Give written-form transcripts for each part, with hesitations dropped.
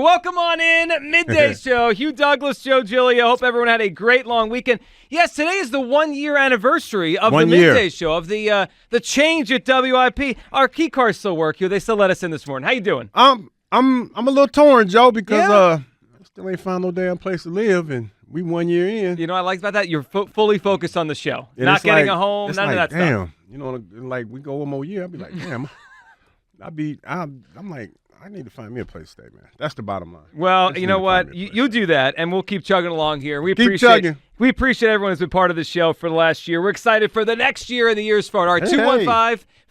Welcome on in, Midday Show. Hugh Douglas, Joe Giglio. Hope everyone had a great long weekend. Yes, today is the 1-year anniversary of the Midday Show, of the change at WIP. Our key cards still work, Hugh. They still let us in this morning. How you doing? I'm a little torn, Joe, because I still ain't found no damn place to live, and we 1 year in. You know what I like about that? You're fully focused on the show. Not getting a home, none of that stuff. Damn, you know, like we go one more year, I'll be like, damn. I'm like, I need to find me a place to stay, man. That's the bottom line. Well, you know what? You do that, and we'll keep chugging along here. We keep chugging. We appreciate everyone who's been part of the show for the last year. We're excited for the next year and the years forward. All right,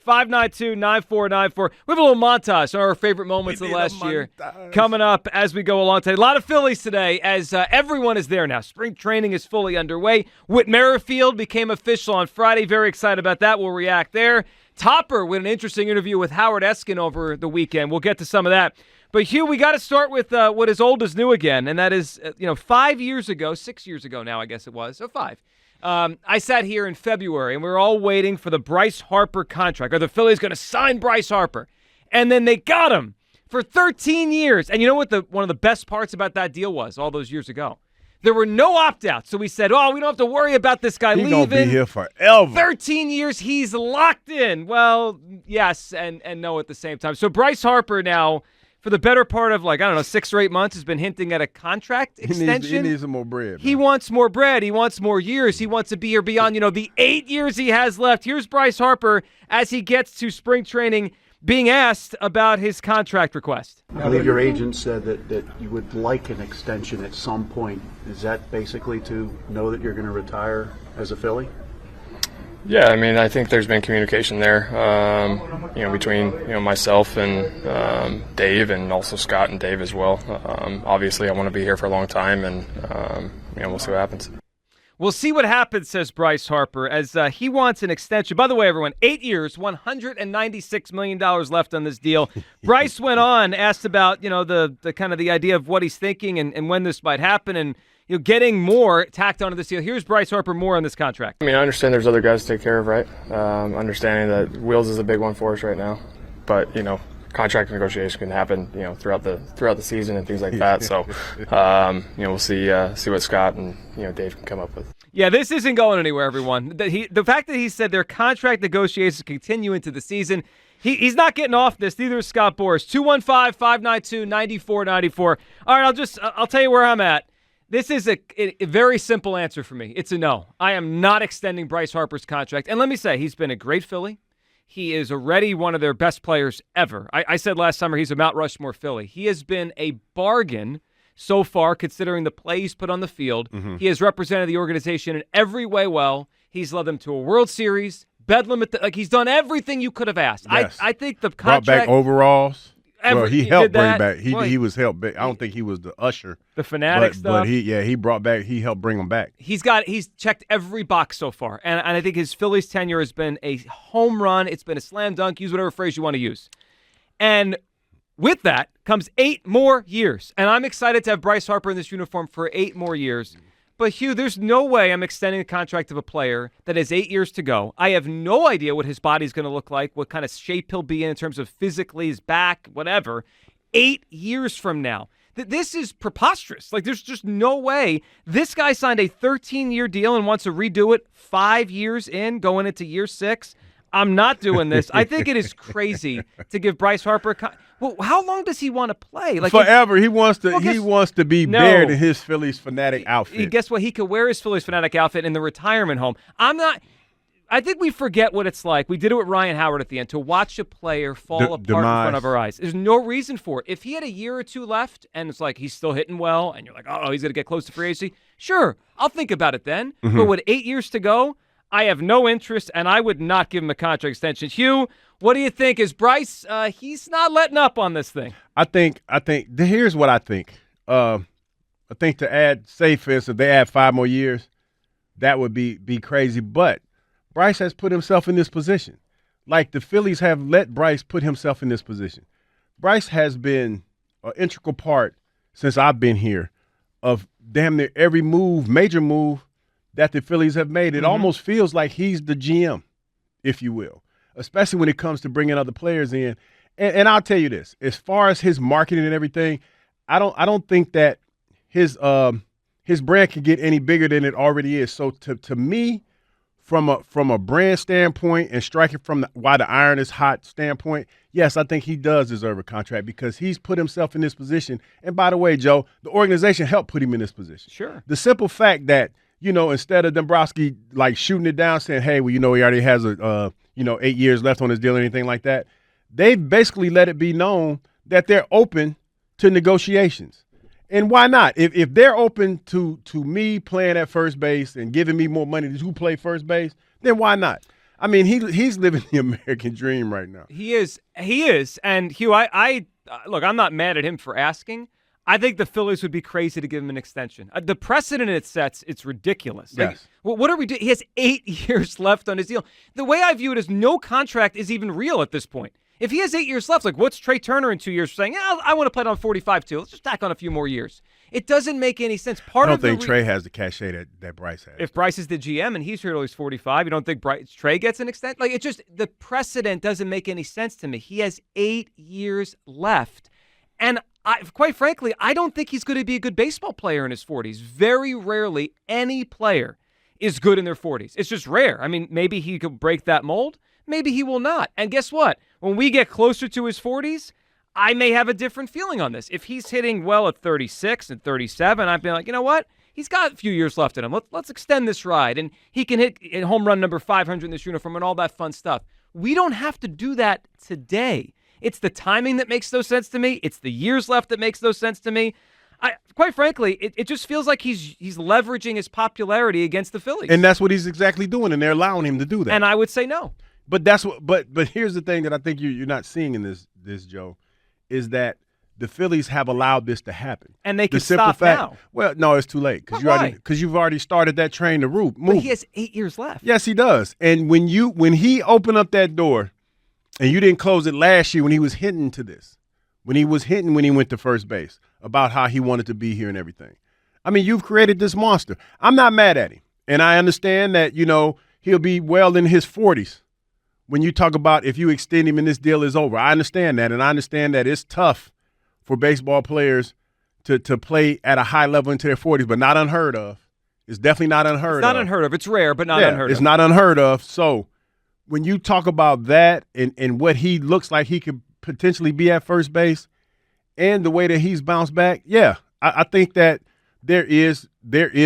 215-592-9494. We have a little montage on our favorite moments of the last year coming up as we go along today. A lot of Phillies today as everyone is there now. Spring training is fully underway. Whit Merrifield became official on Friday. Very excited about that. We'll react there. Topper with an interesting interview with Howard Eskin over the weekend. We'll get to some of that. But, Hugh, we got to start with what is old is new again, and that is, 5 years ago, 6 years ago now, I guess it was, so 5. I sat here in February, and we were all waiting for the Bryce Harper contract. Are the Phillies going to sign Bryce Harper? And then they got him for 13 years. And you know what one of the best parts about that deal was all those years ago? There were no opt-outs, so we said, we don't have to worry about this guy leaving. He's going to be here forever. 13 years, he's locked in. Well, yes and no at the same time. So Bryce Harper now, for the better part of 6 or 8 months, has been hinting at a contract extension. He needs some more bread. Man. He wants more bread. He wants more years. He wants to be here beyond, the 8 years he has left. Here's Bryce Harper as he gets to spring training being asked about his contract request. I believe your agent said that you would like an extension at some point. Is that basically to know that you're going to retire as a Philly? Yeah, I mean, I think there's been communication there, between myself and Dave, and also Scott and Dave as well. Obviously, I want to be here for a long time, and we'll see what happens. We'll see what happens, says Bryce Harper, as he wants an extension. By the way, everyone, 8 years, $196 million left on this deal. Bryce went on, asked about, the kind of the idea of what he's thinking and when this might happen, and getting more tacked onto this deal. Here's Bryce Harper more on this contract. I mean, I understand there's other guys to take care of, right? Understanding that Wheels is a big one for us right now, but contract negotiation can happen, throughout the season and things like that. So, we'll see what Scott and Dave can come up with. Yeah, this isn't going anywhere, everyone. The fact that he said their contract negotiations continue into the season, he's not getting off this. Neither is Scott Boras. 215-592-9494. All right, I'll tell you where I'm at. This is a very simple answer for me. It's a no. I am not extending Bryce Harper's contract. And let me say, he's been a great Philly. He is already one of their best players ever. I said last summer he's a Mount Rushmore Philly. He has been a bargain so far, considering the play he's put on the field. Mm-hmm. He has represented the organization in every way well. He's led them to a World Series, Bedlam he's done everything you could have asked. Yes. I think the Brought contract back overalls. He helped bring that. back. He was helped. I don't think he was the usher. The fanatic stuff. But he brought back. He helped bring them back. He's checked every box so far, and I think his Phillies tenure has been a home run. It's been a slam dunk. Use whatever phrase you want to use, and with that comes 8 more years. And I'm excited to have Bryce Harper in this uniform for 8 more years. But, Hugh, there's no way I'm extending the contract of a player that has 8 years to go. I have no idea what his body's going to look like, what kind of shape he'll be in terms of physically, his back, whatever. 8 years from now. This is preposterous. There's just no way. This guy signed a 13-year deal and wants to redo it 5 years in, going into year 6. I'm not doing this. I think it is crazy to give Bryce Harper well, how long does he want to play? Forever. He wants to be buried in his Phillies fanatic outfit. Guess what? He could wear his Phillies fanatic outfit in the retirement home. I think we forget what it's like. We did it with Ryan Howard at the end, to watch a player fall apart in front of our eyes. There's no reason for it. If he had a year or 2 left and it's like he's still hitting well and you're like, he's going to get close to free agency, sure, I'll think about it then. Mm-hmm. But with 8 years to go, I have no interest, and I would not give him a contract extension. Hugh, what do you think? Is Bryce, he's not letting up on this thing? I think here's what I think. I think to add, say, for instance, if they add 5 more years, that would be crazy. But Bryce has put himself in this position. The Phillies have let Bryce put himself in this position. Bryce has been an integral part since I've been here of damn near every major move that the Phillies have made. It almost feels like he's the GM, if you will, especially when it comes to bringing other players in. And I'll tell you this, as far as his marketing and everything, I don't think that his brand can get any bigger than it already is. So to me, from a brand standpoint and striking from why the iron is hot standpoint, yes, I think he does deserve a contract because he's put himself in this position. And by the way, Joe, the organization helped put him in this position. Sure. The simple fact that, instead of Dombrowski like shooting it down saying, hey, well, he already has 8 years left on his deal or anything like that, they've basically let it be known that they're open to negotiations. And why not? If they're open to me playing at first base and giving me more money to play first base, then why not? I mean, he's living the American dream right now. He is. And Hugh, I look, I'm not mad at him for asking. I think the Phillies would be crazy to give him an extension. The precedent it sets, it's ridiculous. Yes. What are we doing? He has 8 years left on his deal. The way I view it is no contract is even real at this point. If he has 8 years left, what's Trey Turner in 2 years saying, I want to play it on 45 too. Let's just tack on a few more years. It doesn't make any sense. I don't think Trey has the cachet that Bryce has. If Bryce is the GM and he's here till he's 45, you don't think Trey gets an extent? The precedent doesn't make any sense to me. He has 8 years left. And quite frankly, I don't think he's going to be a good baseball player in his 40s. Very rarely any player is good in their 40s. It's just rare. I mean, maybe he could break that mold. Maybe he will not. And guess what? When we get closer to his 40s, I may have a different feeling on this. If he's hitting well at 36 and 37, I'd be like, you know what? He's got a few years left in him. Let's extend this ride. And he can hit home run number 500 in this uniform and all that fun stuff. We don't have to do that today. It's the timing that makes no sense to me. It's the years left that makes no sense to me. Quite frankly, it just feels like he's leveraging his popularity against the Phillies. And that's what he's exactly doing, and they're allowing him to do that. And I would say no. But that's what. But here's the thing that I think you're not seeing in this Joe, is that the Phillies have allowed this to happen, and they can stop now. Well, no, it's too late because you've already started that train to move. But he has 8 years left. Yes, he does. And when he opened up that door, and you didn't close it last year when he was hinting to this, when he went to first base about how he wanted to be here and everything. I mean, you've created this monster. I'm not mad at him, and I understand that he'll be well in his 40s. When you talk about if you extend him and this deal is over, I understand that, and I understand that it's tough for baseball players to play at a high level into their 40s, but not unheard of. It's definitely not unheard of. It's not unheard of. It's rare, but not unheard of. It's not unheard of. So when you talk about that and what he looks like he could potentially be at first base and the way that he's bounced back, I think that there is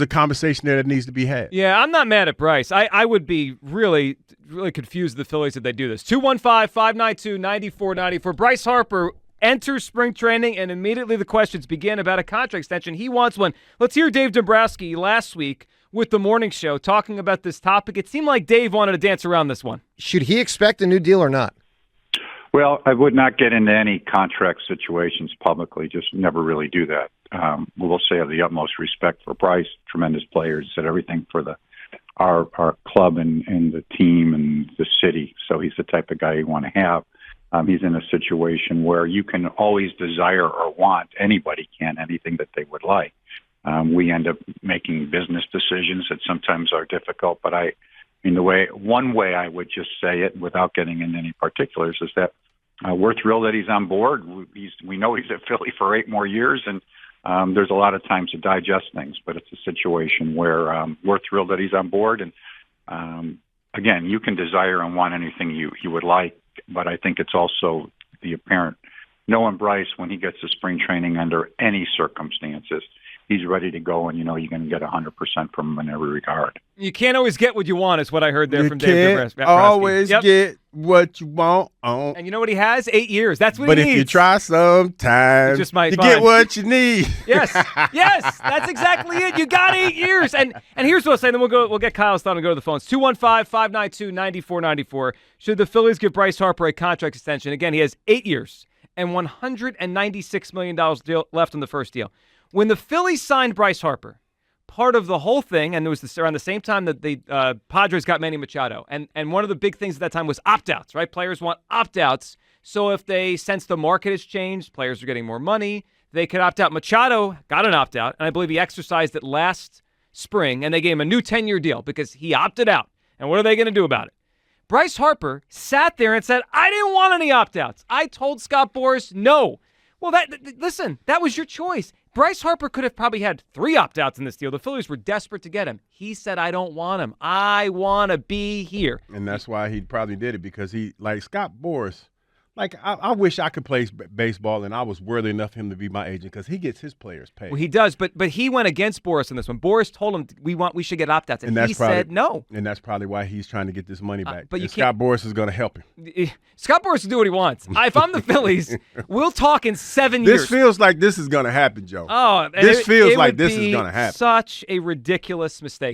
a conversation there that needs to be had. Yeah, I'm not mad at Bryce. I would be really, really confused with the Phillies if they do this. 215-592-9494. Bryce Harper enters spring training, and immediately the questions begin about a contract extension. He wants one. Let's hear Dave Dombrowski last week with the morning show talking about this topic. It seemed like Dave wanted to dance around this one. Should he expect a new deal or not? Well, I would not get into any contract situations publicly, just never really do that. We'll say I have the utmost respect for Bryce, tremendous players, did everything for our club and the team and the city. So he's the type of guy you want to have. He's in a situation where you can always desire or want, anybody can, anything that they would like. We end up making business decisions that sometimes are difficult, but one way I would just say it without getting into any particulars is that we're thrilled that he's on board. We know he's at Philly for 8 more years, and there's a lot of time to digest things, but it's a situation where we're thrilled that he's on board. And again, you can desire and want anything you would like, but I think it's also the apparent knowing Bryce when he gets to spring training under any circumstances, he's ready to go, and you're going to get 100% from him in every regard. You can't always get what you want, is what I heard there from Dave Dombrowski. You can't always get what you want. And you know what he has? 8 years. That's what he needs. But if you try sometimes, you get what you need. Yes, that's exactly it. You got 8 years. And here's what I'll say, then we'll get Kyle's thought and go to the phones. 215-592-9494. Should the Phillies give Bryce Harper a contract extension? Again, he has 8 years and $196 million left on the first deal. When the Phillies signed Bryce Harper, part of the whole thing, and it was around the same time that the Padres got Manny Machado, and one of the big things at that time was opt-outs, right? Players want opt-outs, so if they sense the market has changed, players are getting more money, they could opt out. Machado got an opt-out, and I believe he exercised it last spring, and they gave him a new 10-year deal because he opted out. And what are they going to do about it? Bryce Harper sat there and said, I didn't want any opt-outs. I told Scott Boras, no. Well, listen, that was your choice. Bryce Harper could have probably had 3 opt-outs in this deal. The Phillies were desperate to get him. He said, I don't want him. I want to be here. And that's why he probably did it, because he, like Scott Boras, like I wish I could play baseball and I was worthy enough for him to be my agent, because he gets his players paid. Well, he does, but he went against Boras in this one. Boras told him we should get opt-outs, and he said no. And that's probably why he's trying to get this money back. But Scott Boras is going to help him. Scott Boras will do what he wants. If I'm the Phillies, we'll talk in 7 years. This feels like this is going to happen, Joe. Oh, this feels like this would is be going to happen. Such a ridiculous mistake.